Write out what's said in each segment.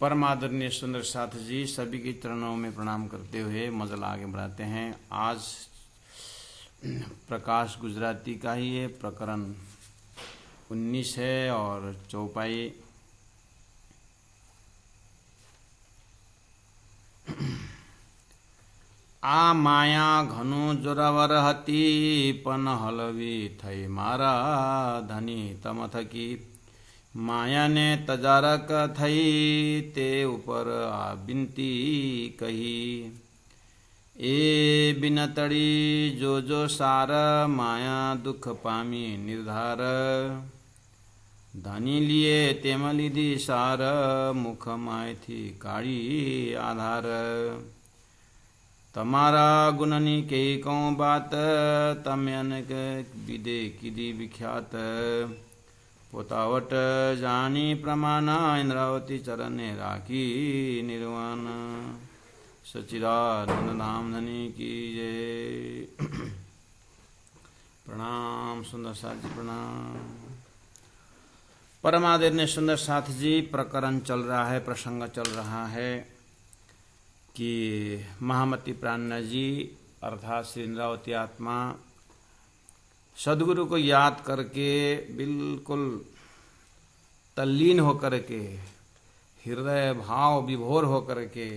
परम आदरणीय सुंदर साथ जी, सभी के चरणों में प्रणाम करते हुए मजल आगे बढ़ाते हैं। आज प्रकाश गुजराती का ही है, प्रकरण 19 है और चौपाई आ माया घनु जोरावर हती पण हलवी थई मारा धनी तम थकी माया ने तजारक थई ते ऊपर आ बिनती कही ए बिनतड़ी जो सार माया दुख पामी निर्धार धनी लिए तेमलिदी सार मुख माय थी काड़ी आधार तमारा गुणनी के कौं बात तम अनक विदे किदी विख्यात पोतावट जानी प्रमाणा इंद्रावती चरणे राखी निर्वाण सच्चिदानंद धाम धनी की जय। प्रणाम सुंदर साथ जी, प्रणाम। परमादरणीय सुंदर साथ जी, प्रकरण चल रहा है, प्रसंग चल रहा है कि महामती प्राणनाथ जी अर्थात श्री इंद्रावती आत्मा सदगुरु को याद करके बिल्कुल तल्लीन होकर के, हृदय भाव विभोर होकर के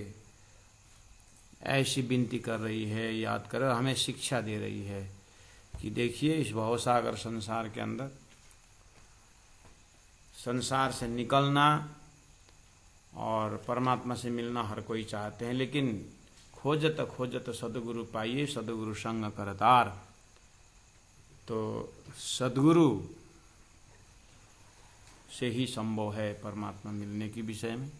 ऐसी विनती कर रही है, याद कर हमें शिक्षा दे रही है कि देखिए इस भवसागर संसार के अंदर संसार से निकलना और परमात्मा से मिलना हर कोई चाहते हैं, लेकिन खोजत खोजत सदगुरु पाइए, सदगुरु संग करतार। तो सदगुरु से ही संभव है परमात्मा मिलने की विषय में।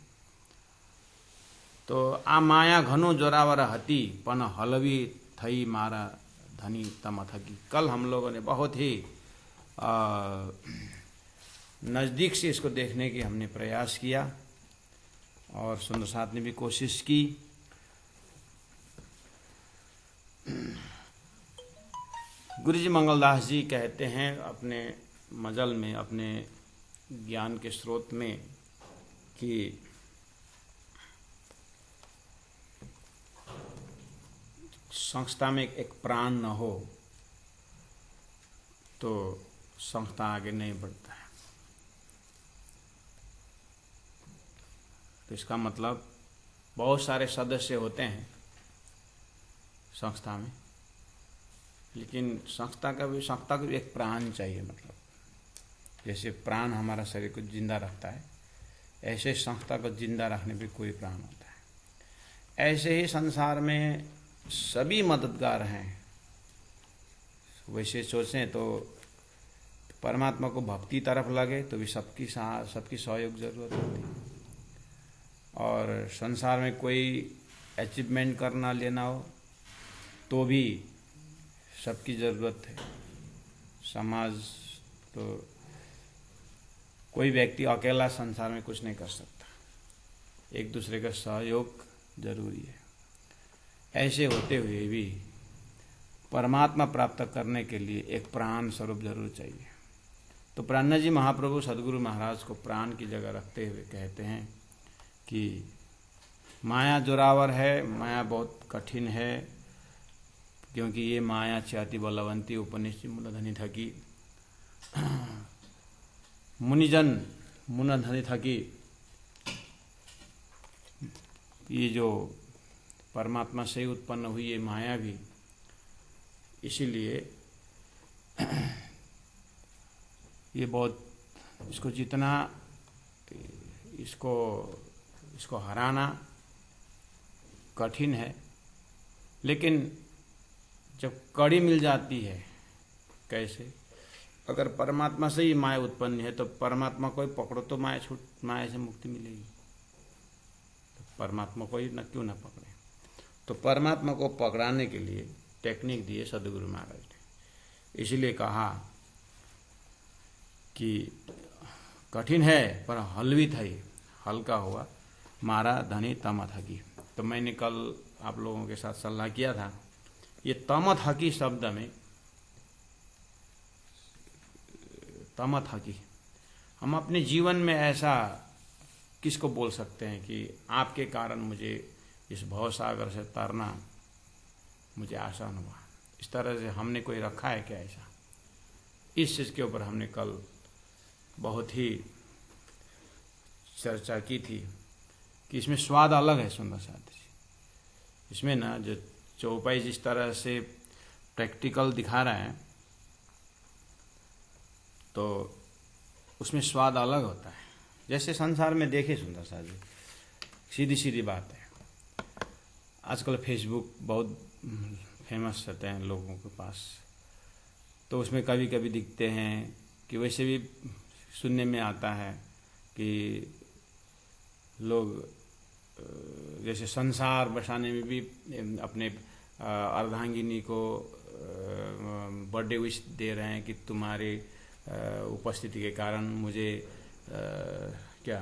तो आ माया घनो जोरावर हती पन हलवी थई मारा धनी तम थकी। कल हम लोगों ने बहुत ही नज़दीक से इसको देखने की हमने प्रयास किया और सुंदर साथ ने भी कोशिश की। गुरुजी मंगलदास जी कहते हैं अपने मजल में, अपने ज्ञान के स्रोत में कि संस्था में एक प्राण न हो तो संस्था आगे नहीं बढ़ता है। तो इसका मतलब बहुत सारे सदस्य होते हैं संस्था में, लेकिन संस्था को भी एक प्राण चाहिए। मतलब जैसे प्राण हमारा शरीर को जिंदा रखता है, ऐसे संस्था को जिंदा रखने पे कोई प्राण होता है। ऐसे ही संसार में सभी मददगार हैं। वैसे सोचें तो परमात्मा को भक्ति तरफ लगे तो भी सबकी सहयोग जरूरत होती है, और संसार में कोई अचीवमेंट करना लेना हो तो भी सबकी ज़रूरत है। समाज तो कोई व्यक्ति अकेला संसार में कुछ नहीं कर सकता, एक दूसरे का सहयोग जरूरी है। ऐसे होते हुए भी परमात्मा प्राप्त करने के लिए एक प्राण स्वरूप जरूर चाहिए। तो प्राणनाथ जी महाप्रभु सदगुरु महाराज को प्राण की जगह रखते हुए कहते हैं कि माया जोरावर है, माया बहुत कठिन है, क्योंकि ये माया चाति बलवंती उपनिषद मुनधनी थकी। मुनिजन मुनधनी थकी, ये जो परमात्मा से उत्पन्न हुई ये माया भी, इसीलिए ये बहुत, इसको जितना इसको हराना कठिन है, लेकिन जब कड़ी मिल जाती है, कैसे, अगर परमात्मा से ही माया उत्पन्न है तो परमात्मा को ही पकड़ो तो माया से मुक्ति मिलेगी। तो परमात्मा को ही न क्यों न पकड़े। तो परमात्मा को पकड़ाने के लिए टेक्निक दिए सदगुरु महाराज ने। इसीलिए कहा कि कठिन है पर हलवी थई, हल्का हुआ मारा धनी तम थकी। तो मैंने कल आप लोगों के साथ सलाह किया था, ये तम थकी शब्द में तम थकी, हम अपने जीवन में ऐसा किसको बोल सकते हैं कि आपके कारण मुझे इस भवसागर से तरना मुझे आसान हुआ। इस तरह से हमने कोई रखा है क्या ऐसा? इस चीज़ के ऊपर हमने कल बहुत ही चर्चा की थी कि इसमें स्वाद अलग है सुंदर साथी जी। इसमें ना जो चौपाई जिस तरह से प्रैक्टिकल दिखा रहा है तो उसमें स्वाद अलग होता है। जैसे संसार में देखे सुंदर साथी जी, सीधी सीधी बात है, आजकल फेसबुक बहुत फेमस रहते हैं लोगों के पास, तो उसमें कभी कभी दिखते हैं कि वैसे भी सुनने में आता है कि लोग जैसे संसार बसाने में भी अपने अर्धांगिनी को बर्थडे विश दे रहे हैं कि तुम्हारे उपस्थिति के कारण मुझे क्या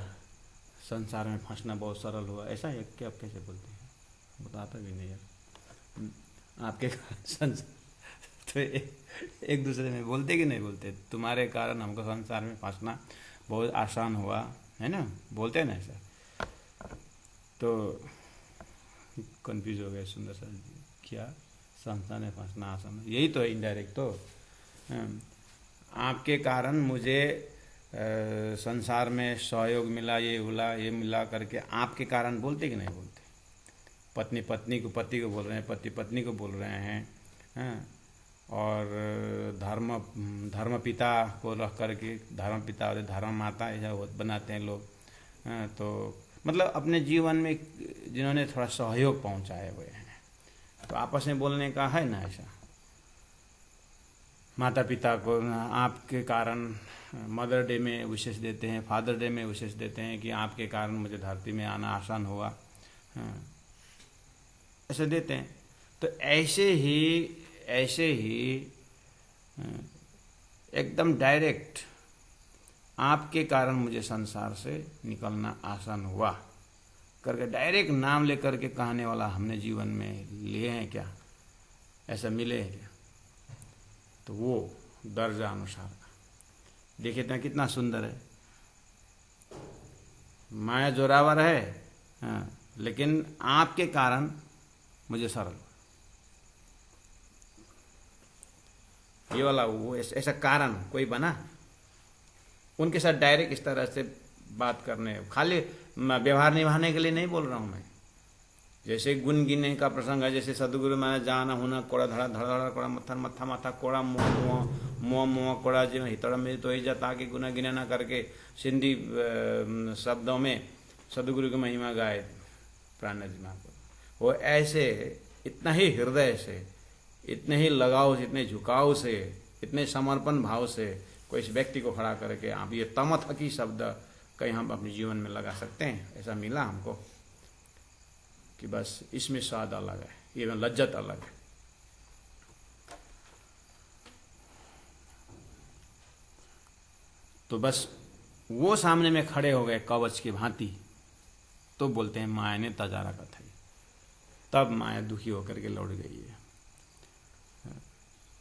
संसार में फंसना बहुत सरल हुआ। ऐसा है क्या? आप कैसे बोलते हैं? बताता भी नहीं यार। आपके संसार तो एक दूसरे में बोलते कि नहीं बोलते? तुम्हारे कारण हमको संसार में फंसना बहुत आसान हुआ, है ना? बोलते हैं ना ऐसा? तो कंफ्यूज हो गए सुंदर सर जी, क्या संसार में फंसना आसान? यही तो है इनडायरेक्ट। तो आपके कारण मुझे संसार में सहयोग मिला, ये मिला करके आपके कारण बोलते कि नहीं बोलते? पत्नी पत्नी को, पति को बोल रहे हैं, पति पत्नी को बोल रहे हैं, और धर्म पिता को रख करके, धर्म पिता और धर्म माता ऐसा बनाते हैं लोग। तो मतलब अपने जीवन में जिन्होंने थोड़ा सहयोग पहुंचाए हुए हैं, तो आपस में बोलने का है ना ऐसा। माता पिता को आपके कारण मदर डे में विशेष देते हैं, फादर डे में विशेष देते हैं कि आपके कारण मुझे धरती में आना आसान हुआ, ऐसे देते हैं। तो ऐसे ही एकदम डायरेक्ट आपके कारण मुझे संसार से निकलना आसान हुआ करके डायरेक्ट नाम लेकर के कहने वाला हमने जीवन में लिए हैं क्या? ऐसा मिले हैं क्या? तो वो दर्जा अनुसार देखिए तो कितना सुंदर है। माया जोरावर है, लेकिन आपके कारण मुझे सरल, ये वाला वो ऐसा कारण कोई बना उनके साथ डायरेक्ट इस तरह से बात करने, खाली व्यवहार निभाने के लिए नहीं बोल रहा हूँ मैं। जैसे गुण गिने का प्रसंग है, जैसे सदगुरु माने जाना होना कोड़ा धड़ा धड़ा कोड़ा मत्था मत्था माथा कोड़ा मुँह मुँह मुँह मुँह कोड़ा जी हितड़ में तो ही जाता कि गुना गिना ना करके सिंधी शब्दों में सदगुरु की महिमा गाए प्राण जी महापुर। वो ऐसे इतना ही हृदय से, इतने ही लगाव से, इतने झुकाव से, इतने समर्पण भाव से कोई इस व्यक्ति को खड़ा करके आप ये तमथकी शब्द कहीं हम अपने जीवन में लगा सकते हैं। ऐसा मिला हमको कि बस इसमें स्वाद अलग है, ये में लज्जत अलग है। तो बस वो सामने में खड़े हो गए कवच की भांति, तो बोलते हैं माया ने तजारा कथई। तब माया दुखी होकर के लौट गई है।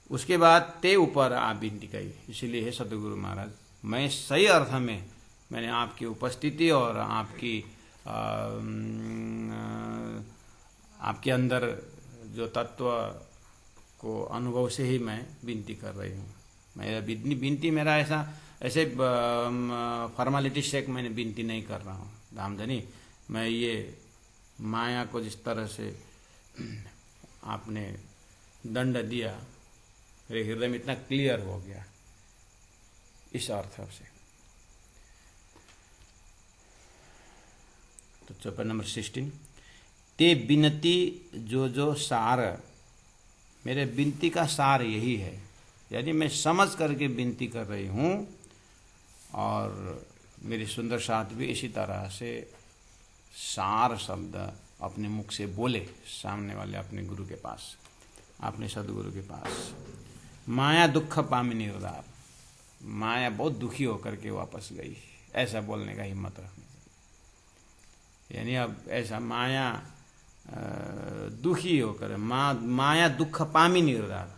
उसके बाद ते ऊपर आप बिनती गई। इसीलिए है सतगुरु महाराज, मैं सही अर्थ में मैंने आपकी उपस्थिति और आपके अंदर जो तत्व को अनुभव से ही मैं विनती कर रही हूँ। मेरा विनती मेरा ऐसे फॉर्मेलिटी से मैंने विनती नहीं कर रहा हूँ धामधनी। मैं ये माया को जिस तरह से आपने दंड दिया, मेरे हृदय में इतना क्लियर हो गया इस अर्थ से। तो चौपाई नंबर 16, ते बिनती जो सार, मेरे विनती का सार यही है, यानी मैं समझ करके विनती कर रही हूँ। और मेरी सुंदर साथ भी इसी तरह से सार शब्द अपने मुख से बोले सामने वाले अपने गुरु के पास, अपने सदगुरु के पास। माया दुख पामी निर्धार, माया बहुत दुखी होकर के वापस गई, ऐसा बोलने का हिम्मत रखनी चाहिए। यानी अब ऐसा माया दुखी होकर, माया दुख पामी निर्धार,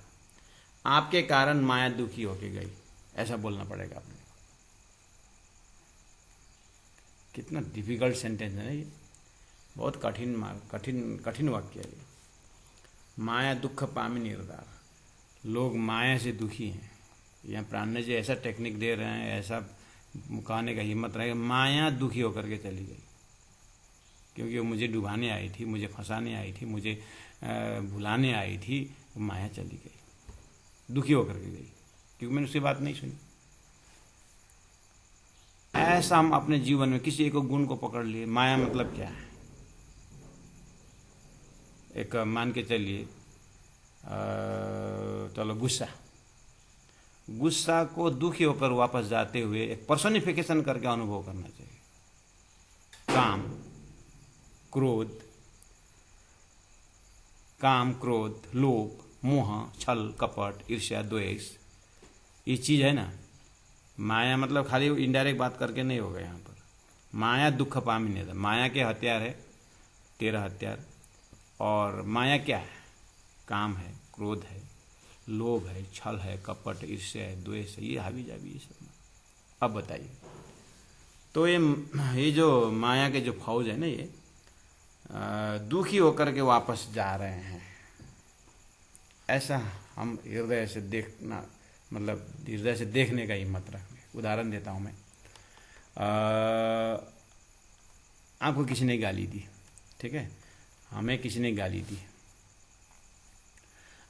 आपके कारण माया दुखी होकर गई, ऐसा बोलना पड़ेगा अपने। कितना डिफिकल्ट सेंटेंस है ना ये, बहुत कठिन वाक्य है ये। माया दुख पामी निर्धार, लोग माया से दुखी हैं। यहाँ प्राण जी ऐसा टेक्निक दे रहे हैं, ऐसा मुकाने का हिम्मत रहेगा, माया दुखी होकर के चली गई, क्योंकि वो मुझे डुबाने आई थी, मुझे फंसाने आई थी, मुझे भुलाने आई थी, वो माया चली गई, दुखी होकर के गई, क्योंकि मैंने उसकी बात नहीं सुनी। ऐसा हम अपने जीवन में किसी एक गुण को पकड़ लिए। माया मतलब क्या है? एक मान के चलिए, चलो गुस्सा को दुखी होकर वापस जाते हुए एक पर्सनिफिकेशन करके अनुभव करना चाहिए। काम, क्रोध, लोभ, मोह, छल, कपट, ईर्ष्या, द्वेष, ये चीज है ना माया। मतलब खाली इनडायरेक्ट बात करके नहीं होगा यहाँ पर। माया दुख पामी नहीं था। माया के हथियार है 13 हथियार। और माया क्या है? काम है, क्रोध है, लोभ है, छल है, कपट, ईर्ष्या है, द्वेष है, ये हावी जावी ये सब। अब बताइए, तो ये जो माया के जो फौज है ना, ये दुखी होकर के वापस जा रहे हैं। ऐसा हम हृदय से देखना, मतलब हृदय से देखने का हिम्मत रखें। उदाहरण देता हूँ मैं। आपको किसी ने गाली दी, ठीक है, हमें किसी ने गाली दी,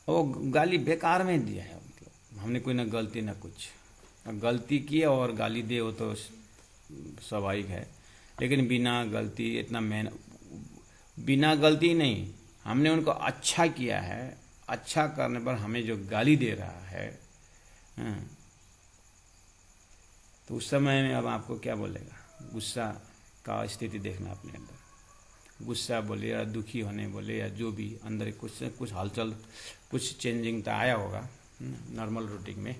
वो गाली बेकार में दिया है, मतलब हमने कोई ना गलती ना कुछ, गलती की और गाली दे वो तो स्वाभाविक है, लेकिन बिना गलती इतना बिना गलती नहीं, हमने उनको अच्छा किया है, अच्छा करने पर हमें जो गाली दे रहा है, तो उस समय में अब आपको क्या बोलेगा? गुस्सा का स्थिति देखना अपने अंदर। गुस्सा बोले या दुखी होने बोले या जो भी अंदर कुछ हलचल, कुछ चेंजिंग तो आया होगा नॉर्मल रूटीन में।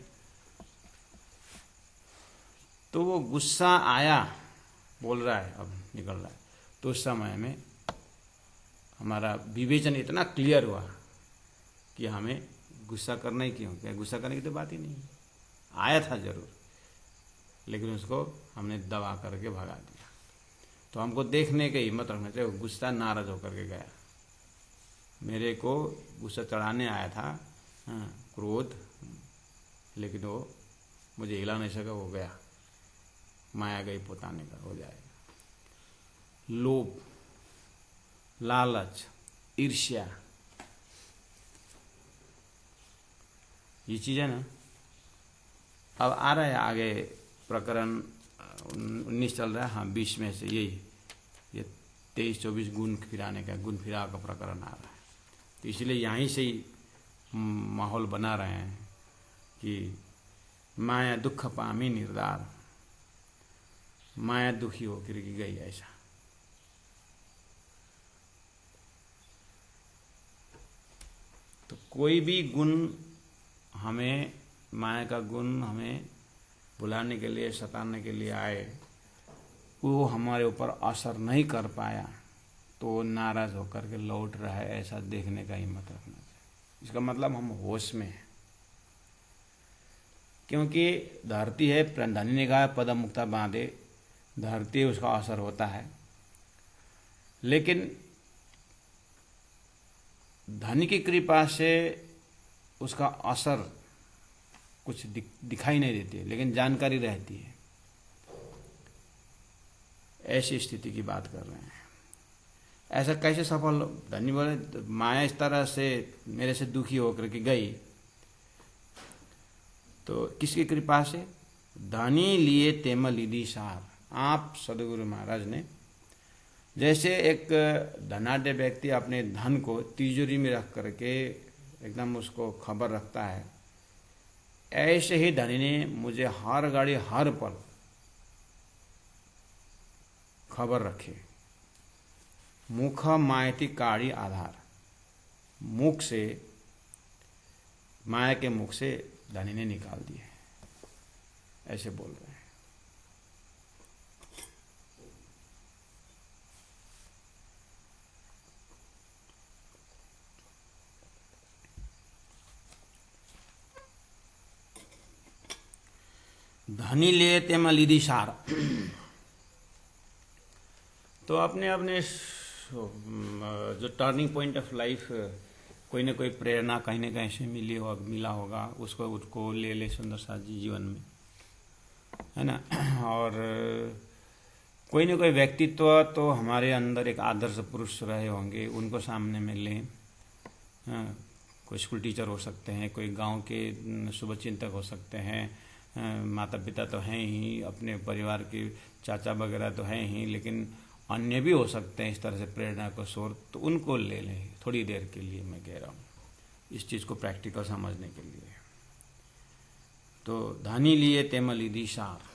तो वो गुस्सा आया, बोल रहा है, अब निकल रहा है, तो उस समय में हमारा विवेचन इतना क्लियर हुआ कि हमें गुस्सा करना ही क्यों? क्या गुस्सा करने की तो बात ही नहीं, आया था जरूर, लेकिन उसको हमने दबा करके भगा दिया। तो हमको देखने की हिम्मत रखना चाहिए। गुस्सा नाराज होकर के गया, मेरे को गुस्सा चढ़ाने आया था, क्रोध, लेकिन वो मुझे हिला नहीं सका, वो गया, माया गई पोताने का हो जाएगा। लोभ, लालच, ईर्ष्या, ये चीज है ना। अब आ रहा है आगे प्रकरण 19 चल रहा है, हाँ 20 में से यही ये 23-24 गुण फिराने का, गुण फिरा का प्रकरण आ रहा है। तो इसलिए यहीं से ही माहौल बना रहे हैं कि माया दुख पामी निर्धार, माया दुखी होकर की गई। ऐसा तो कोई भी गुण हमें, माया का गुण हमें बुलाने के लिए, सताने के लिए आए, वो हमारे ऊपर असर नहीं कर पाया, तो नाराज होकर के लौट रहा है, ऐसा देखने का हिम्मत रखना चाहिए। इसका मतलब हम होश में हैं। क्योंकि धरती है, धनी ने कहा पदम मुक्ता बांधे, धरती उसका असर होता है, लेकिन धनी की कृपा से उसका असर कुछ दिखाई नहीं देती है, लेकिन जानकारी रहती है। ऐसी स्थिति की बात कर रहे हैं। ऐसा कैसे सफल? धनी बोले माया इस तरह से मेरे से दुखी होकर के गई, तो किसकी कृपा से? धनी लिए तेम लिदी सार। आप सदगुरु महाराज ने, जैसे एक धनाढ्य व्यक्ति अपने धन को तिजोरी में रख करके एकदम उसको खबर रखता है, ऐसे ही धनी ने मुझे हर घड़ी हर पल खबर रखे। मुख मायती काढ़ी आधार, मुख से, माया के मुख से धनी ने निकाल दिए, ऐसे बोल रहे हैं। धनी ले तेमा लीधी सार, तो अपने अपने जो टर्निंग पॉइंट ऑफ लाइफ, कोई ना कोई प्रेरणा कहीं ना कहीं से मिला होगा, उसको ले सुंदर साथ जी जीवन में, है ना। और कोई ना कोई व्यक्तित्व तो हमारे अंदर एक आदर्श पुरुष रहे होंगे, उनको सामने में लें। कोई स्कूल टीचर हो सकते हैं, कोई गांव के शुभचिंतक हो सकते हैं, माता पिता तो हैं ही, अपने परिवार के चाचा वगैरह तो हैं ही, लेकिन अन्य भी हो सकते हैं इस तरह से प्रेरणा को स्रोत, तो उनको ले लें थोड़ी देर के लिए। मैं कह रहा हूँ इस चीज़ को प्रैक्टिकल समझने के लिए। तो धनी लिए तेम लिधि सार।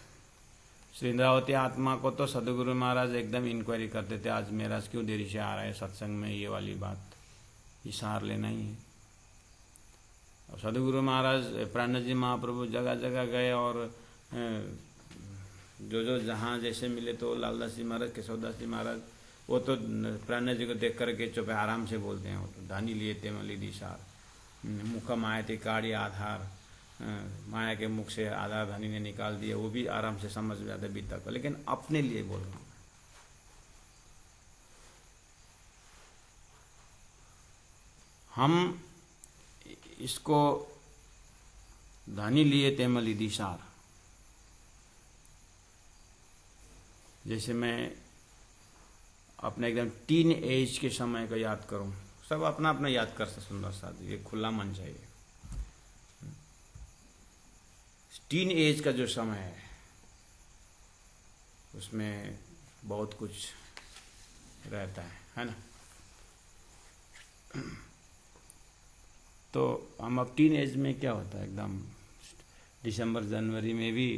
श्री इंद्रावती आत्मा को तो सदगुरु महाराज एकदम इंक्वायरी करते थे, आज मेरा क्यों देरी से आ रहा है सत्संग में, ये वाली बात, ये सार लेना ही है। और सदगुरु महाराज प्राणनाथ जी महाप्रभु जगह जगह गए, और जो जहाँ जैसे मिले, तो लालदास जी महाराज, केशवदास जी महाराज, वो तो प्राणनाथ जी को देख करके चुप आराम से बोलते हैं, वो तो धनी लिए तेम लिधि सार, मुख माया थी काड़ी आधार, माया के मुख से आधार धनी ने निकाल दिया, वो भी आराम से समझ में आता बीता को। लेकिन अपने लिए बोल रहा हूँ, हम इसको धनी लिए तेम लिधि सार। जैसे मैं अपने एकदम टीन एज के समय को याद करूं, सब अपना अपना याद कर सकते, सुंदर साथ, ये खुला मन चाहिए। टीन एज का जो समय है उसमें बहुत कुछ रहता है ना। तो हम अब टीन एज में क्या होता है, एकदम दिसंबर जनवरी में भी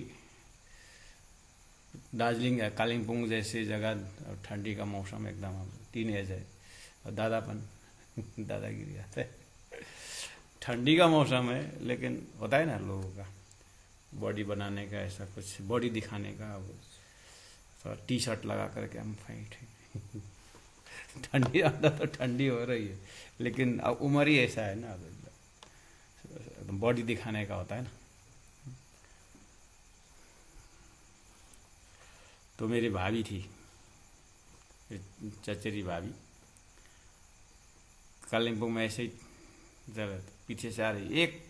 दार्जिलिंग या कालिम्पोंग जैसी जगह, ठंडी का मौसम, एकदम टीन एज है, और दादागिरी आता है। ठंडी का मौसम है, लेकिन होता है ना लोगों का बॉडी बनाने का, ऐसा कुछ बॉडी दिखाने का, थोड़ा टी शर्ट लगा करके हम फाइट है। ठंडी आता तो ठंडी हो रही है, लेकिन अब उम्र ही ऐसा है ना, बॉडी दिखाने का होता है ना। तो मेरी भाभी थी, चचेरी भाभी, कालिम्पोंग में ऐसे ही जरा पीछे से आ रही, एक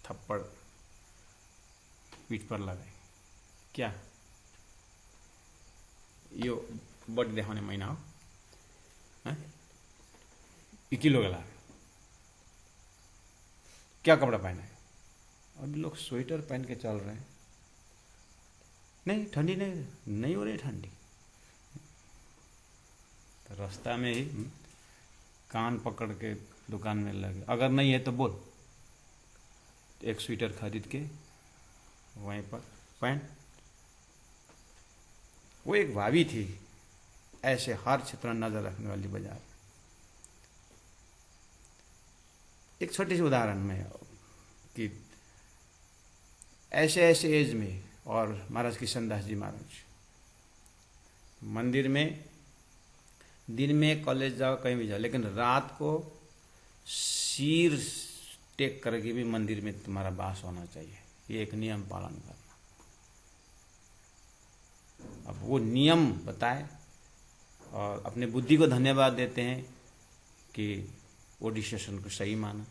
थप्पड़ पीठ पर लगाए, क्या यो बॉडी देखाने महीना हो, किलो गला, क्या कपड़ा पहना है। अभी लोग स्वेटर पहन के चल रहे हैं, नहीं ठंडी नहीं हो रही ठंडी। तो रास्ता में ही कान पकड़ के दुकान में लगे, अगर नहीं है तो बोल, एक स्वेटर खरीद के वहीं पर पहन। वो एक भाभी थी, ऐसे हर क्षेत्र में नजर रखने वाली बाजार। एक छोटी सी उदाहरण में कि ऐसे एज में, और महाराज कृष्णदास जी महाराज मंदिर में, दिन में कॉलेज जाओ कहीं भी जाओ, लेकिन रात को सिर टेक करके भी मंदिर में तुम्हारा वास होना चाहिए, ये एक नियम पालन करना। अब वो नियम बताए, और अपने बुद्धि को धन्यवाद देते हैं कि वो डिसीजन को सही माना।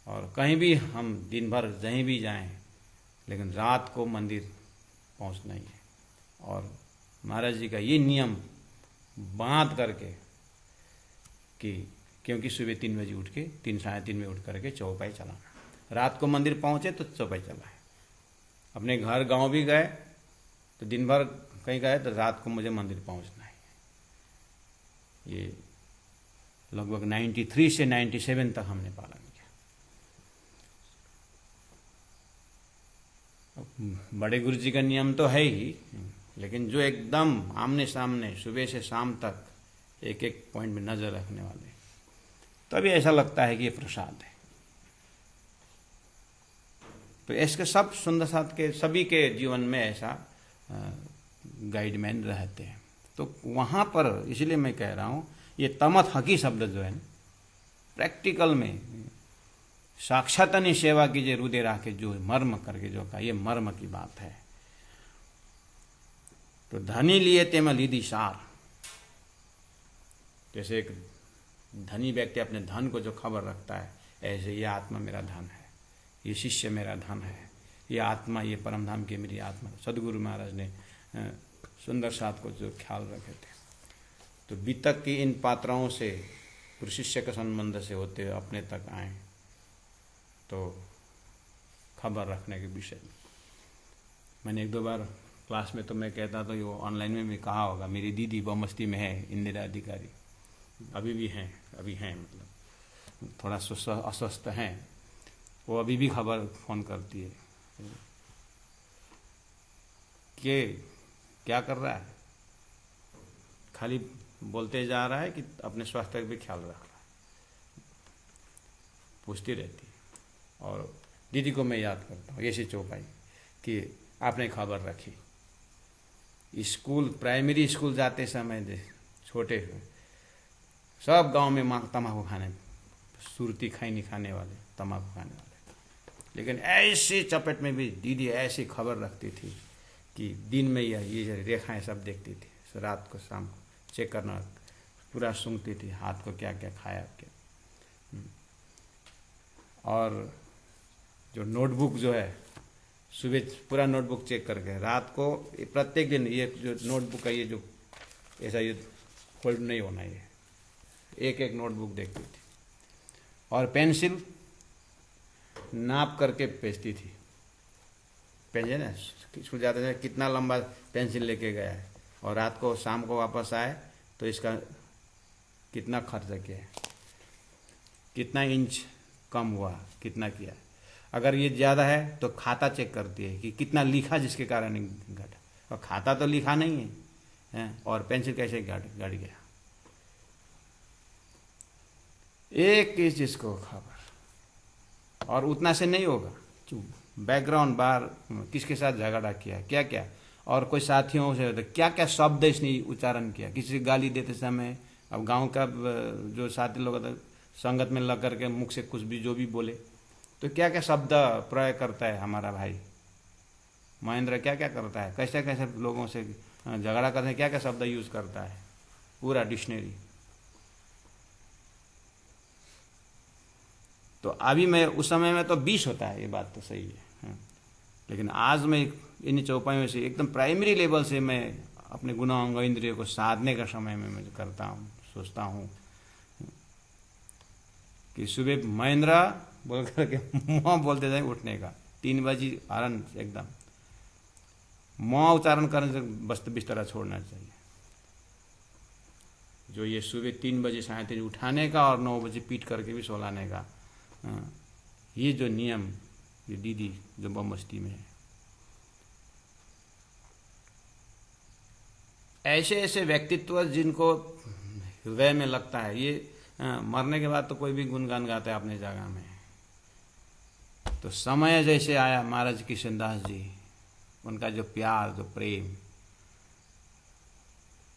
और कहीं भी हम दिन भर कहीं भी जाएं, लेकिन रात को मंदिर पहुंचना ही है। और महाराज जी का ये नियम बांध करके कि क्योंकि सुबह 3 बजे उठ के 3 साढ़े 3 बजे उठ करके चौपाई चलाना, रात को मंदिर पहुंचे तो चौपाई चलाए। अपने घर गांव भी गए तो दिन भर कहीं गए तो रात को मुझे मंदिर पहुंचना है। ये लगभग 93 से 97 तक हमने पालन किया। बड़े गुरु जी का नियम तो है ही, लेकिन जो एकदम आमने सामने सुबह से शाम तक एक एक पॉइंट में नजर रखने वाले, तभी ऐसा लगता है कि ये प्रसाद है। तो इसके सब सुंदर साथ के सभी के जीवन में ऐसा गाइडमैन रहते हैं। तो वहाँ पर इसलिए मैं कह रहा हूँ, ये तमत हकी शब्द जो है प्रैक्टिकल में साक्षातनी सेवा कीजिए हृदय राखे जो मर्म करके जो कहा, ये मर्म की बात है। तो धनी लिए तेम लिधि सार, जैसे एक धनी व्यक्ति अपने धन को जो खबर रखता है, ऐसे ये आत्मा मेरा धन है, ये शिष्य मेरा धन है, ये आत्मा, ये परमधाम की मेरी आत्मा। सदगुरु महाराज ने सुंदर साथ को जो ख्याल रखे थे। तो बीतक की इन पात्राओं से गुरु शिष्य के संबंध से होते हुए अपने तक आए तो खबर रखने के विषय में मैंने एक दो बार क्लास में तो मैं कहता तो ये ऑनलाइन में भी कहा होगा, मेरी दीदी बमस्ती में है, इंदिरा अधिकारी, अभी भी हैं, मतलब थोड़ा अस्वस्थ हैं, वो अभी भी खबर फ़ोन करती है कि क्या कर रहा है, खाली बोलते जा रहा है कि अपने स्वास्थ्य का भी ख्याल रख रहा है, पूछती रहती है। और दीदी को मैं याद करता हूँ ऐसी चौपाई कि आपने खबर रखी। स्कूल, प्राइमरी स्कूल जाते समय छोटे हुए सब गांव में तम्बाकू खाने, सुरती खैनी खाने वाले, तम्बाकू खाने वाले, लेकिन ऐसी चपेट में भी दीदी ऐसी खबर रखती थी कि दिन में ये रेखाएं सब देखती थी, रात को शाम को चेक करना, पूरा सूंघती थी हाथ को क्या क्या खाया क्या। और जो नोटबुक जो है, सुबह पूरा नोटबुक चेक करके रात को प्रत्येक दिन ये जो नोटबुक है, ये जो ऐसा ये फोल्ड नहीं होना, ये एक एक नोटबुक देखती थी। और पेंसिल नाप करके बेचती थी, पेंसिल ना स्कूल जाते थे कितना लंबा पेंसिल लेके गया है, और रात को शाम को वापस आए तो इसका कितना खर्च किया है, कितना इंच कम हुआ, कितना किया। अगर ये ज़्यादा है तो खाता चेक करती है कि कितना लिखा जिसके कारण घटा, और खाता तो लिखा नहीं है, और पेंसिल कैसे घट गया। एक इस चीज़ को खबर, और उतना से नहीं होगा, बैकग्राउंड बाहर किसके साथ झगड़ा किया, क्या क्या, और कोई साथियों से तो क्या क्या शब्द इसने उच्चारण किया, किसी से गाली देते समय। अब गांव का जो साथी लोग संगत में लग करके मुख से कुछ भी जो भी बोले तो क्या क्या शब्द प्रयोग करता है हमारा भाई महेंद्र, क्या क्या करता है, कैसे कैसे लोगों से झगड़ा करते हैं, क्या क्या शब्द यूज करता है, पूरा डिक्शनरी। तो अभी मैं उस समय में तो 20 होता है, ये बात तो सही है, लेकिन आज मैं इन चौपाइयों से एकदम प्राइमरी लेवल से मैं अपने गुना अंग इंद्रियों को साधने का समय में मैं करता हूँ, सोचता हूँ कि सुबह महेंद्र बोल करके माँ बोलते जाए उठने का, 3 बजे हरण एकदम माँ उच्चारण करने से बस बिस्तरा छोड़ना चाहिए। जो ये सुबह 3 बजे 3:30 उठाने का और 9 बजे पीट करके भी सोलाने का, ये जो नियम, ये दीदी जो बमबस्ती में है, ऐसे ऐसे व्यक्तित्व जिनको हृदय में लगता है, ये मरने के बाद तो कोई भी गुणगान गाता है अपने जगह में। तो समय जैसे आया महाराज किशनदास जी, उनका जो प्यार, जो प्रेम,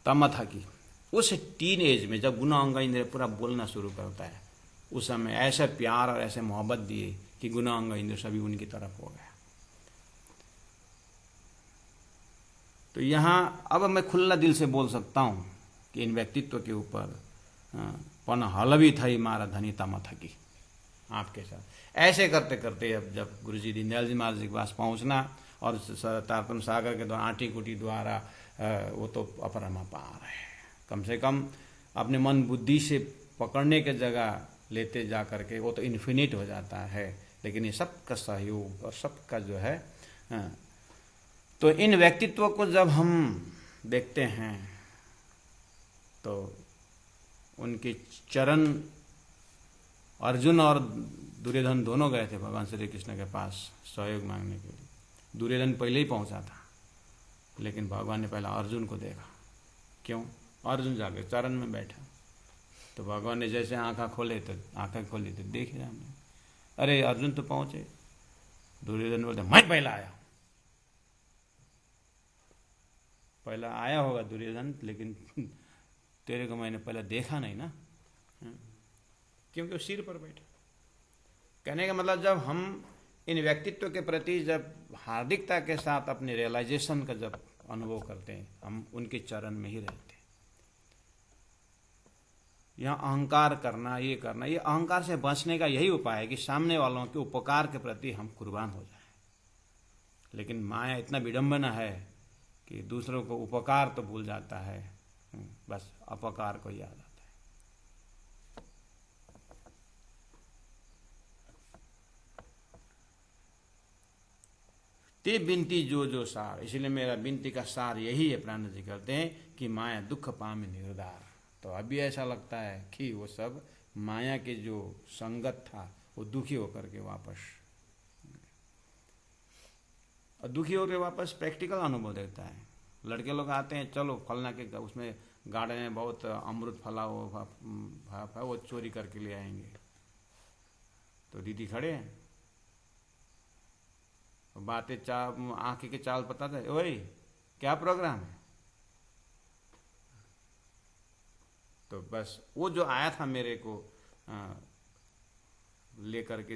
तब था कि उस टीन एज में जब गुना अंग इंद्रिय पूरा बोलना शुरू करता है, उस समय ऐसा प्यार और ऐसे मोहब्बत दिए कि गुना अंग इंद्रिय सभी उनकी तरफ हो गया। तो यहाँ अब मैं खुला दिल से बोल सकता हूँ कि इन व्यक्तित्व के ऊपर पन हलवी थई मारा धनी तम थकी आपके साथ। ऐसे करते करते अब जब गुरुजी दीनदयाल जी महाराज जी के पास पहुँचना, और तारतम सागर के द्वारा आटी कुटी द्वारा वो तो अपरमा पार है, कम से कम अपने मन बुद्धि से पकड़ने के जगह लेते जा करके वो तो इन्फिनिट हो जाता है। लेकिन ये सबका सहयोग और सबका जो है, तो इन व्यक्तित्वों को जब हम देखते हैं तो उनके चरण, अर्जुन और दुर्योधन दोनों गए थे भगवान श्री कृष्ण के पास सहयोग मांगने के लिए। दुर्योधन पहले ही पहुंचा था, लेकिन भगवान ने पहला अर्जुन को देखा। क्यों? अर्जुन जाके चरण में बैठा, तो भगवान ने जैसे आंखें खोली तो देख रहा हमने, अरे अर्जुन तो पहुंचे। दुर्योधन बोलते मैं पहला आया होगा दुर्योधन, लेकिन तेरे को मैंने पहले देखा नहीं ना, क्योंकि वो सिर पर बैठा। कहने का मतलब जब हम इन व्यक्तित्व के प्रति जब हार्दिकता के साथ अपने रियलाइजेशन का जब अनुभव करते हैं, हम उनके चरण में ही रहते हैं। यहाँ अहंकार करना, ये करना, ये अहंकार से बचने का यही उपाय है कि सामने वालों के उपकार के प्रति हम कुर्बान हो जाएं। लेकिन माया इतना विडंबना है कि दूसरों को उपकार तो भूल जाता है, बस अपकार को याद आता है। ते बिनती जो जो सार, इसलिए मेरा बिनती का सार यही है, प्राण जी कहते हैं कि माया दुख पामी निर्धार। तो अभी ऐसा लगता है कि वो सब माया के जो संगत था वो दुखी होकर के वापस, और दुखी होकर वापस प्रैक्टिकल अनुभव देता है। लड़के लोग आते हैं, चलो फलना के उसमें गार्डन में बहुत अमृत फला हो, वो चोरी करके ले आएंगे। तो दीदी खड़े हैं, बातें आंखें के चाल पता था, ओए क्या प्रोग्राम है। तो बस वो जो आया था मेरे को लेकर के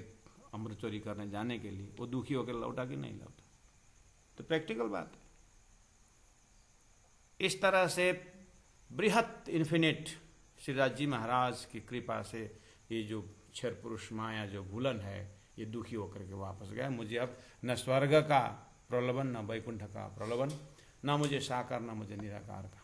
अमृत चोरी करने जाने के लिए, वो दुखी होकर लौटा कि नहीं लौटा। तो प्रैक्टिकल बात है। इस तरह से बृहत इन्फिनिट श्रीराज जी महाराज की कृपा से ये जो क्षर पुरुष माया जो भूलन है, ये दुखी होकर के वापस गया। मुझे अब न स्वर्ग का प्रलोभन, न वैकुंठ का प्रलोभन, न मुझे साकार, न मुझे निराकार का,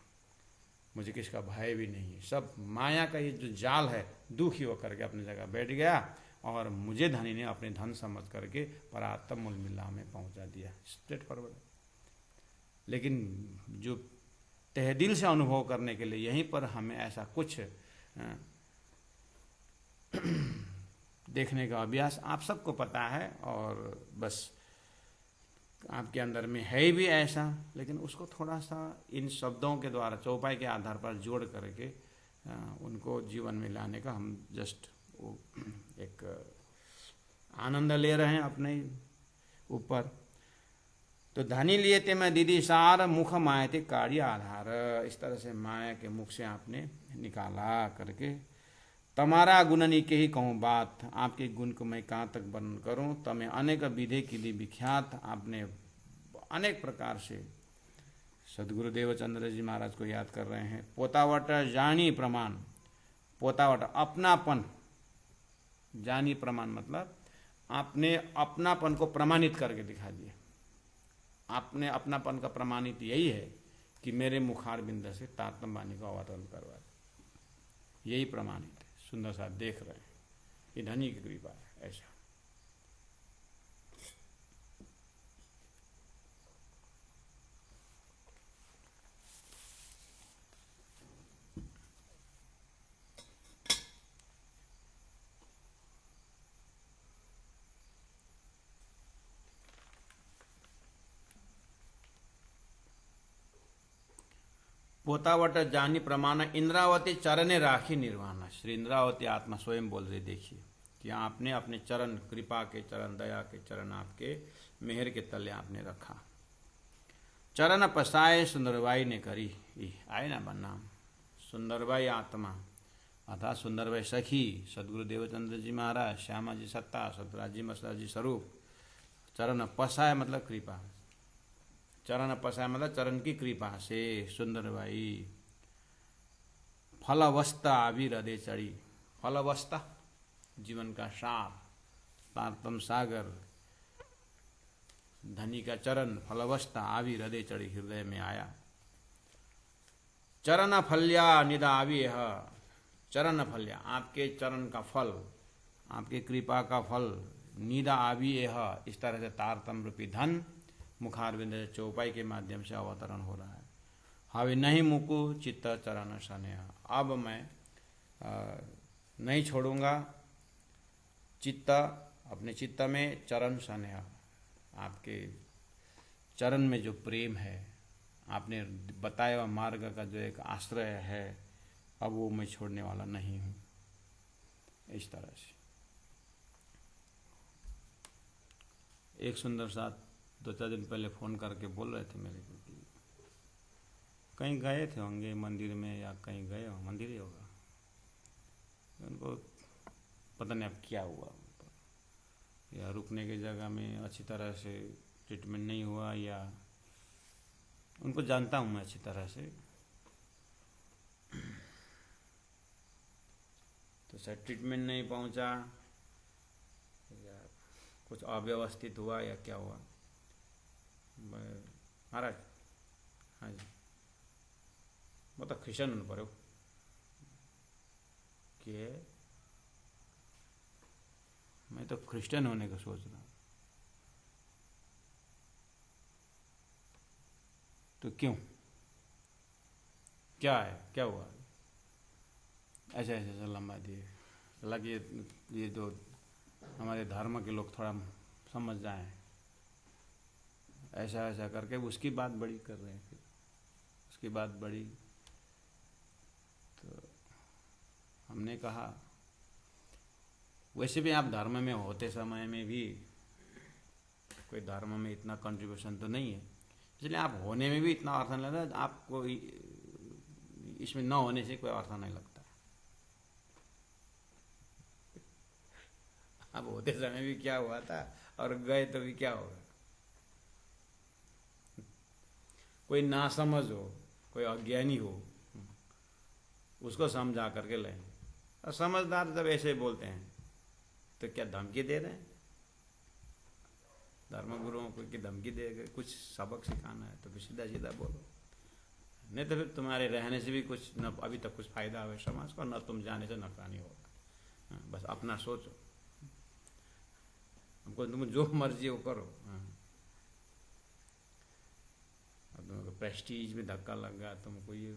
मुझे किसका भय भी नहीं है। सब माया का ये जो जाल है, दुखी होकर के अपनी जगह बैठ गया और मुझे धनी ने अपने धन समझ करके परात्म मूल मिला में पहुंचा दिया। Straight forward. लेकिन जो तहदिल से अनुभव करने के लिए यहीं पर हमें ऐसा कुछ देखने का अभ्यास आप सबको पता है, और बस आपके अंदर में है भी ऐसा, लेकिन उसको थोड़ा सा इन शब्दों के द्वारा चौपाई के आधार पर जोड़ करके उनको जीवन में लाने का हम जस्ट वो एक आनंद ले रहे हैं अपने ऊपर। तो धनी लिए थे मैं दीदी सार, मुख माया थे कार्य आधार। इस तरह से माया के मुख से आपने निकाला करके, तमारा गुणनी के ही कहूँ बात, आपके गुण को मैं कहाँ तक वर्णन करूँ। तमें अनेक विधि के लिए विख्यात, आपने अनेक प्रकार से सदगुरु देवचंद्र जी महाराज को याद कर रहे हैं। पोतावट जानी प्रमाण, पोतावट अपनापन, जानी प्रमाण मतलब आपने अपनापन को प्रमाणित करके दिखा दिया। आपने अपनापन का प्रमाणित यही है कि मेरे मुखार बिंद से तारतम वाणी का अवतरण करवा, यही प्रमाणित है। सुंदर सा देख रहे हैं, ये धनी की कृपा है। ऐसा पोतावट जानी प्रमाण, इंद्रावती चरणे राखी निर्वाणा। श्री इंद्रावती आत्मा स्वयं बोल रही, देखिए कि आपने अपने चरण, कृपा के चरण, दया के चरण, आपके मेहर के तले आपने रखा। चरण पसाए सुंदरबाई ने करी, आए ना बनना सुंदरबाई आत्मा अर्थात सुंदरबाई सखी, सदगुरु देवचंद्र जी महाराज, श्यामा जी सत्ता, सतराज जी मसराज जी स्वरूप। चरण पसाए मतलब कृपा, चरण पसाए मतलब चरण की कृपा से सुंदरबाई फलवस्था आवी हृदय चढ़ी। फलवस्था जीवन का सार, तारतम सागर, धनी का चरण फलवस्था आवी हृदय चढ़ी, हृदय में आया। चरण फल्या निदा आवी है, चरण फल्या आपके चरण का फल, आपके कृपा का फल, निदा आवी है। इस तरह से तारतम रूपी धन मुखारविंद चौपाई के माध्यम से अवतरण हो रहा है। हवे नहीं मुकु चित्त चरण स्नेह, अब मैं नहीं छोड़ूंगा चित्त, अपने चित्त में चरण स्नेह, आपके चरण में जो प्रेम है, आपने बताया हुआ मार्ग का जो एक आश्रय है, अब वो मैं छोड़ने वाला नहीं हूँ। इस तरह से एक सुंदर सा 2-4 दिन पहले फ़ोन करके बोल रहे थे मेरे को कि कहीं गए थे होंगे मंदिर में, या कहीं गए हो, मंदिर ही होगा, उनको पता नहीं अब क्या हुआ, या रुकने की जगह में अच्छी तरह से ट्रीटमेंट नहीं हुआ, या उनको जानता हूँ मैं अच्छी तरह से। तो शायद ट्रीटमेंट नहीं पहुंचा या कुछ अव्यवस्थित हुआ या क्या हुआ। महाराज, हाँ जी, वो तो ख्रिश्चन होने पर कि मैं तो क्रिश्चियन होने का सोच रहा हूँ। तो क्यों, क्या है, क्या हुआ? ऐसा ऐसा लंबा दिए, हालांकि ये जो हमारे धर्म के लोग थोड़ा समझ जाएं, ऐसा ऐसा करके उसकी बात बड़ी कर रहे हैं। फिर उसकी बात बड़ी, तो हमने कहा वैसे भी आप धर्म में होते समय में भी कोई धर्म में इतना कंट्रीब्यूशन तो नहीं है, इसलिए आप होने में भी इतना अर्थ नहीं लगता, आपको इसमें न होने से कोई अर्थ नहीं लगता। अब होते समय भी क्या हुआ था और गए तो भी क्या होगा। कोई नासमझ हो, कोई अज्ञानी हो, उसको समझा करके लें। और समझदार जब ऐसे बोलते हैं तो क्या धमकी दे रहे हैं? धर्म गुरुओं को की धमकी दे गए, कुछ सबक सिखाना है तो फिर सीधा सीधा बोलो, नहीं तो फिर तुम्हारे रहने से भी कुछ न अभी तक कुछ फायदा हो समाज को, न तुम जाने से नुकसानी होगा। बस अपना सोचो, हमको तुम जो मर्जी हो करो। अब तुमको प्रेस्टीज में धक्का लग गया, तुमको ये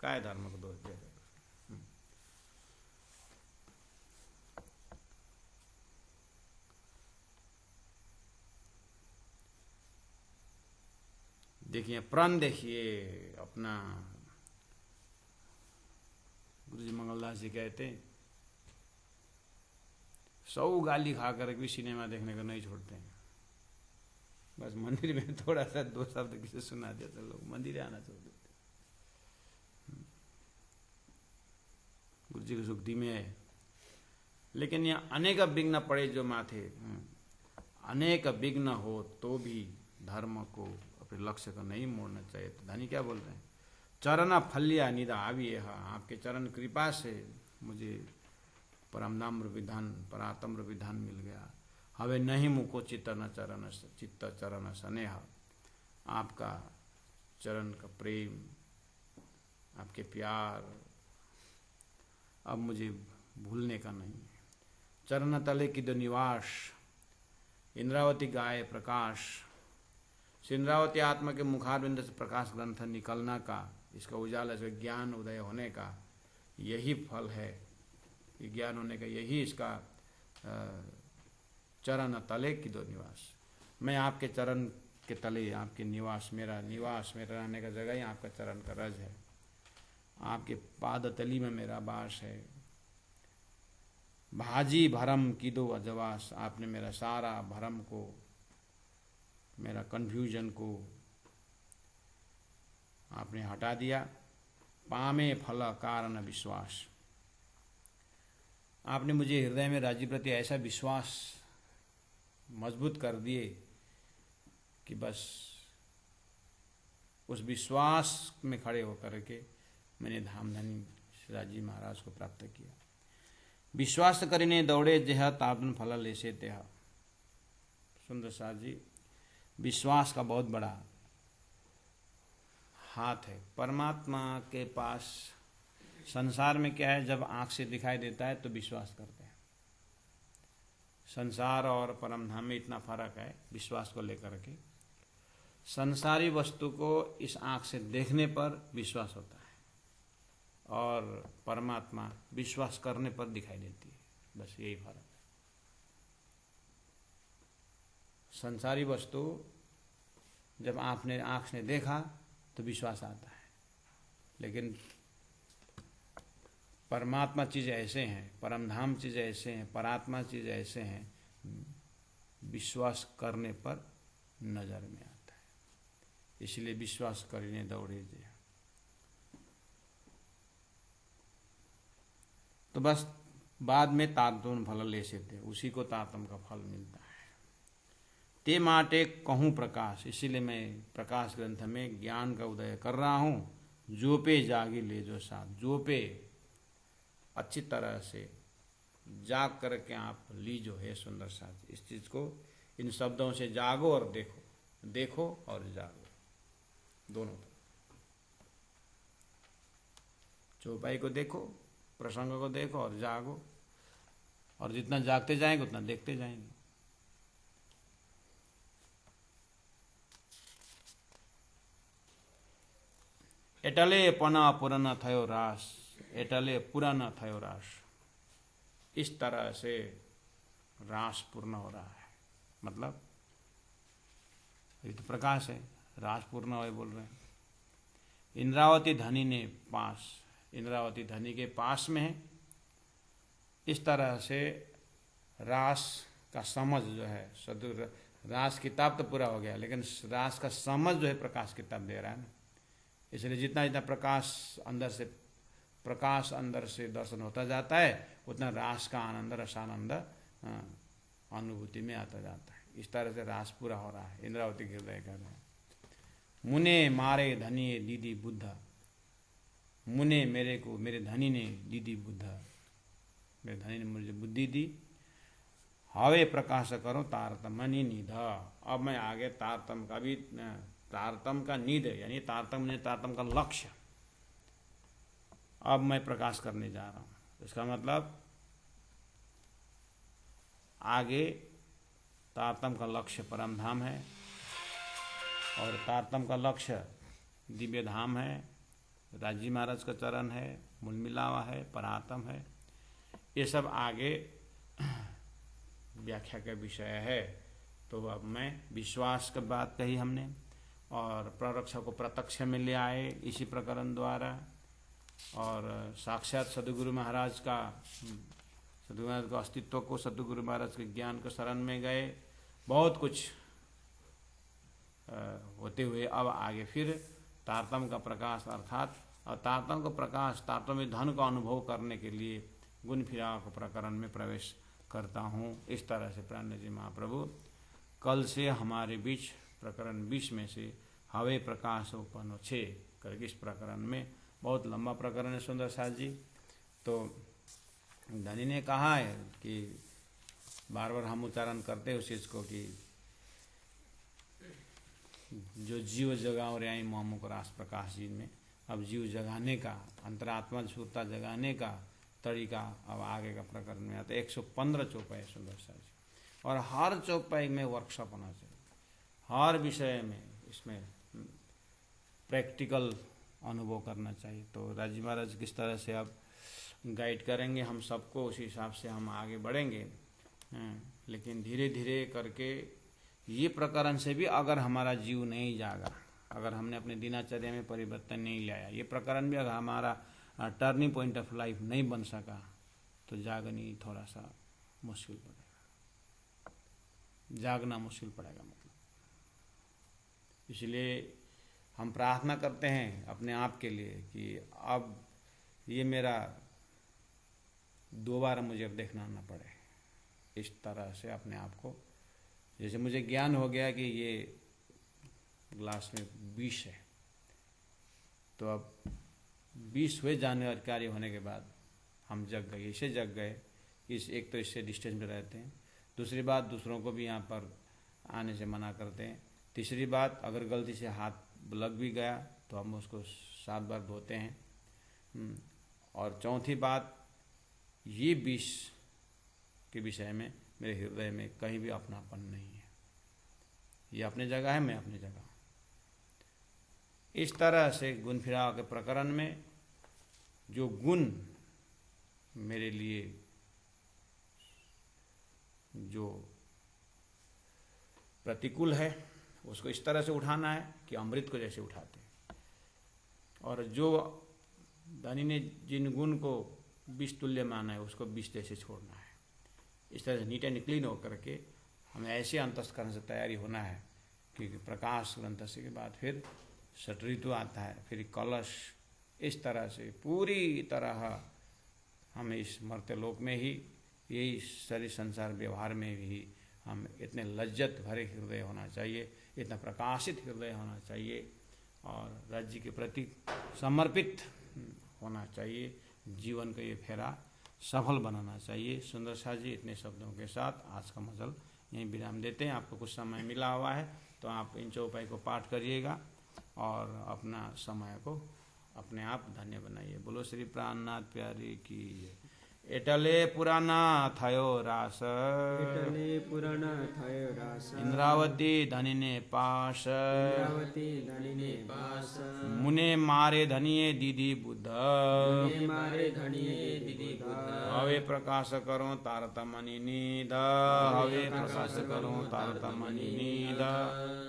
क्या है, धर्म को दोष दे रहे। देखिए प्रण, देखिए अपना गुरु जी मंगलदास जी कहते हैं 100 गाली खा कर भी सिनेमा देखने को नहीं छोड़ते हैं। बस मंदिर में थोड़ा सा 2 शब्द किसी सुना दिया तो लोग मंदिर आना छोड़ देते। गुरु जी की सुक्ति में है, लेकिन यहाँ अनेक विघ्न पड़े जो माथे, अनेक विघ्न हो तो भी धर्म को अपने लक्ष्य को नहीं मोड़ना चाहिए। तो धनी क्या बोल रहे हैं, चरण फल्या निदा आविए, आपके चरण कृपा से मुझे परमनाम्र विधान, परातम्र विधान मिल गया। हवे नहीं मुको चित्त चरण स्नेह, आपका चरण का प्रेम, आपके प्यार अब मुझे भूलने का नहीं है। चरण तले की दो निवास, इंद्रावती गाय प्रकाश, इंद्रावती आत्मा के मुखारविंद से प्रकाश ग्रंथ निकलना का, इसका उजाला से ज्ञान उदय होने का यही फल है। ये ज्ञान होने का यही इसका चरण तले की दो निवास। मैं आपके चरण के तले, आपके निवास, मेरा निवास, मेरा रहने का जगह ही आपका चरण का रज है। आपके पाद तली में मेरा वास है। भाजी भरम की दो अजवास, आपने मेरा सारा भरम को, मेरा कन्फ्यूजन को आपने हटा दिया। पामे फल कारण विश्वास, आपने मुझे हृदय में राज्य प्रति ऐसा विश्वास मजबूत कर दिए कि बस उस विश्वास में खड़े होकर के मैंने धामधनी राजी महाराज को प्राप्त किया। विश्वास करीने दौड़े जेह तापन फल लेसे तेह। सुंदर साथ जी, विश्वास का बहुत बड़ा हाथ है। परमात्मा के पास संसार में क्या है, जब आंख से दिखाई देता है तो विश्वास करते हैं। संसार और परम धाम में इतना फर्क है विश्वास को लेकर के। संसारी वस्तु को इस आंख से देखने पर विश्वास होता है और परमात्मा विश्वास करने पर दिखाई देती है, बस यही फर्क है। संसारी वस्तु जब आपने आंख से देखा तो विश्वास आता है, लेकिन परमात्मा चीज़ ऐसे हैं, परमधाम चीज़ ऐसे हैं, परात्मा चीज़ ऐसे हैं, विश्वास करने पर नजर में आता है। इसलिए विश्वास करने दौड़े जे। तो बस बाद में तातम फल ले सकते, उसी को तातम का फल मिलता है। ते माटे कहूँ प्रकाश, इसीलिए मैं प्रकाश ग्रंथ में ज्ञान का उदय कर रहा हूँ। जो पे जागी ले जो साथ, जो पे अच्छी तरह से जाग करके आप लीजो हे सुंदर साथ। इस चीज को, इन शब्दों से जागो और देखो, देखो और जागो, दोनों। चौपाई को देखो, प्रसंग को देखो और जागो, और जितना जागते जाएंगे उतना देखते जाएंगे। एटले पना पुराना थयो रास, एटले पुराना थयो रास। इस तरह से रास पूर्ण हो रहा है, मतलब ये तो प्रकाश है, रास पूर्ण हो बोल रहे हैं। इंद्रावती धनी ने पास, इंद्रावती धनी के पास में है। इस तरह से रास का समझ जो है, सदुर रास किताब तो पूरा हो गया, लेकिन रास का समझ जो है प्रकाश किताब दे रहा है ना। इसलिए जितना जितना प्रकाश अंदर से दर्शन होता जाता है, उतना रास का आनंद, रसानंद अनुभूति में आता जाता है। इस तरह से रास पूरा हो रहा है। इंद्रावती हृदय कर रहे हैं, मुने मारे धनी दीदी बुद्धा। मुने मेरे को, मेरे धनी ने दीदी बुद्धा, मेरे धनी ने मुझे बुद्धि दी। हवे प्रकाश करो तारतम निध। अब मैं आगे तारतम का भी, तारतम का निध यानी तारतम का लक्ष्य, अब मैं प्रकाश करने जा रहा हूं। इसका मतलब आगे तारतम का लक्ष्य परम धाम है, और तारतम का लक्ष्य दिव्य धाम है, राजी महाराज का चरण है, मूल मिलावा है, परातम है। ये सब आगे व्याख्या का विषय है। तो अब मैं विश्वास की बात कही हमने, और प्ररक्षा को प्रत्यक्ष में ले आए इसी प्रकरण द्वारा, और साक्षात सद्गुरु महाराज का, सद्गुरु महाराज के अस्तित्व को, सद्गुरु महाराज के ज्ञान के शरण में गए। बहुत कुछ होते हुए अब आगे फिर तारतम का प्रकाश, अर्थात तारतम का प्रकाश, तारतम में धन का अनुभव करने के लिए गुण फिराक प्रकरण में प्रवेश करता हूँ। इस तरह से प्राण जी महाप्रभु कल से हमारे बीच प्रकरण 20 में से हवे प्रकाश उपन 6 करके इस प्रकरण में, बहुत लंबा प्रकरण है सुंदर साथ जी। तो धनी ने कहा है कि बार बार हम उच्चारण करते हैं उस चीज को कि जो जीव जगाओ रे मोमो को रास प्रकाश जी में, अब जीव जगाने का, अंतरात्मा सुरता जगाने का तरीका अब आगे का प्रकरण में आता है। 115 चौपाई सुंदर सा जी, और हर चौपाई में वर्कशॉप होना चाहिए, हर विषय में इसमें प्रैक्टिकल अनुभव करना चाहिए। तो राजी महाराज किस तरह से अब गाइड करेंगे हम सबको, उसी हिसाब से हम आगे बढ़ेंगे। लेकिन धीरे धीरे करके ये प्रकरण से भी अगर हमारा जीव नहीं जागा, अगर हमने अपने दिनचर्या में परिवर्तन नहीं लाया, ये प्रकरण भी अगर हमारा टर्निंग पॉइंट ऑफ लाइफ नहीं बन सका, तो जागनी थोड़ा सा मुश्किल पड़ेगा, जागना मुश्किल पड़ेगा मतलब। इसलिए हम प्रार्थना करते हैं अपने आप के लिए कि अब ये मेरा दोबारा मुझे अब देखना ना पड़े। इस तरह से अपने आप को, जैसे मुझे ज्ञान हो गया कि ये ग्लास में विष है, तो अब विष हुए जानकारी होने के बाद हम जग गए, इसे जग गए। इस एक तो इससे डिस्टेंस में रहते हैं, दूसरी बात दूसरों को भी यहाँ पर आने से मना करते हैं, तीसरी बात अगर गलती से हाथ लग भी गया तो हम उसको 7 बार धोते हैं, और चौथी बात ये विष के विषय में मेरे हृदय में कहीं भी अपनापन नहीं है, ये अपनी जगह है, मैं अपनी जगह। इस तरह से गुण फिराव के प्रकरण में जो गुण मेरे लिए जो प्रतिकूल है उसको इस तरह से उठाना है कि अमृत को जैसे उठाते हैं, और जो धनी ने जिन गुण को विष तुल्य माना है उसको विष जैसे छोड़ना है। इस तरह से नीट एंड क्लीन होकर के हमें ऐसे अंतस्करण से तैयारी होना है कि प्रकाश ग्रंथ के बाद फिर षट ऋतु आता है, फिर कलश। इस तरह से पूरी तरह हम इस मर्त्य लोक में ही, यही शरीर संसार व्यवहार में भी हम इतने लज्जत भरे हृदय होना चाहिए, इतना प्रकाशित हृदय होना चाहिए, और राज्य के प्रति समर्पित होना चाहिए। जीवन का ये फेरा सफल बनाना चाहिए। सुंदर शाह जी, इतने शब्दों के साथ आज का मजल यहीं विराम देते हैं। आपको कुछ समय मिला हुआ है तो आप इन चौपाई को पाठ करिएगा और अपना समय को अपने आप धन्य बनाइए। बोलो श्री प्राणनाथ प्यारी की। एटले पुराना थयो रास, एटले पुराना थयो रास, इंद्रावती धनिने पास, इंद्रावती धनिने पास, मुने मारे धनिये दीदी बुद्ध, मुने मारे धनिये दीदी बुद्ध, हवे प्रकाश करो तारतमनि निध, हवे प्रकाश करो तारतमनि निध।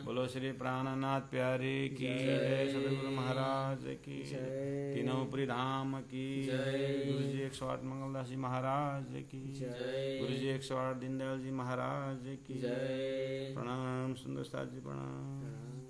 बोलो श्री प्राणनाथ प्यारे की जय, सदगुरु महाराज की जय, तीनों पुरी धाम की जय, गुरु जी 108 मंगलदास जी महाराज की जय, गुरु जी 108 दीनदयाल जी महाराज की जय। प्रणाम सुंदर साथ जी, प्रणाम।